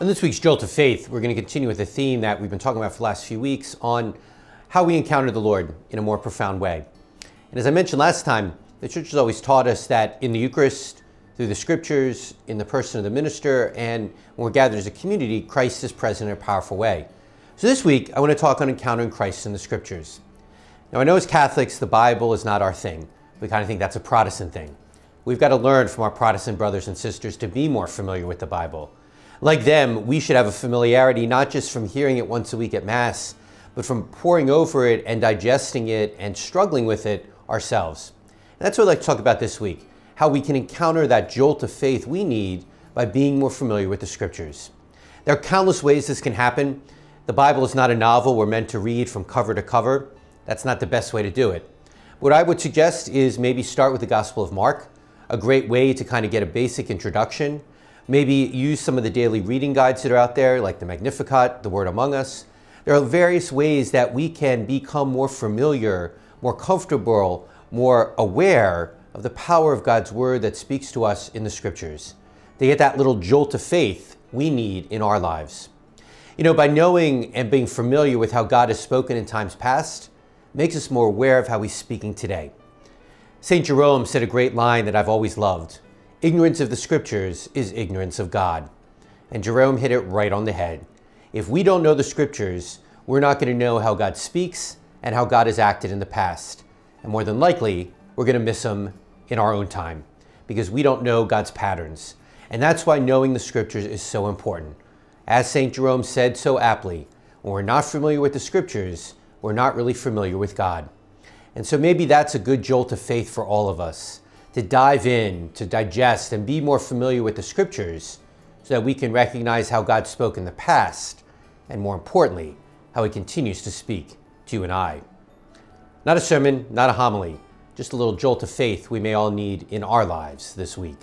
In this week's Jolt of Faith, we're going to continue with a theme that we've been talking about for the last few weeks on how we encounter the Lord in a more profound way. And as I mentioned last time, the church has always taught us that in the Eucharist, through the scriptures, in the person of the minister, and when we're gathered as a community, Christ is present in a powerful way. So this week, I want to talk on encountering Christ in the scriptures. Now, I know as Catholics, the Bible is not our thing. We kind of think that's a Protestant thing. We've got to learn from our Protestant brothers and sisters to be more familiar with the Bible. Like them, we should have a familiarity not just from hearing it once a week at Mass, but from poring over it and digesting it and struggling with it ourselves. And that's what I'd like to talk about this week, how we can encounter that jolt of faith we need by being more familiar with the scriptures. There are countless ways this can happen. The Bible is not a novel we're meant to read from cover to cover. That's not the best way to do it. What I would suggest is maybe start with the Gospel of Mark, a great way to kind of get a basic introduction. Maybe use some of the daily reading guides that are out there, like the Magnificat, the Word Among Us. There are various ways that we can become more familiar, more comfortable, more aware of the power of God's Word that speaks to us in the Scriptures. To get that little jolt of faith we need in our lives. You know, by knowing and being familiar with how God has spoken in times past, makes us more aware of how He's speaking today. St. Jerome said a great line that I've always loved. Ignorance of the scriptures is ignorance of God. And Jerome hit it right on the head. If we don't know the scriptures, we're not going to know how God speaks and how God has acted in the past. And more than likely, we're going to miss Him in our own time because we don't know God's patterns. And that's why knowing the scriptures is so important. As St. Jerome said so aptly, when we're not familiar with the scriptures, we're not really familiar with God. And so maybe that's a good jolt of faith for all of us, to dive in, to digest, and be more familiar with the scriptures so that we can recognize how God spoke in the past, and more importantly, how He continues to speak to you and I. Not a sermon, not a homily, just a little jolt of faith we may all need in our lives this week.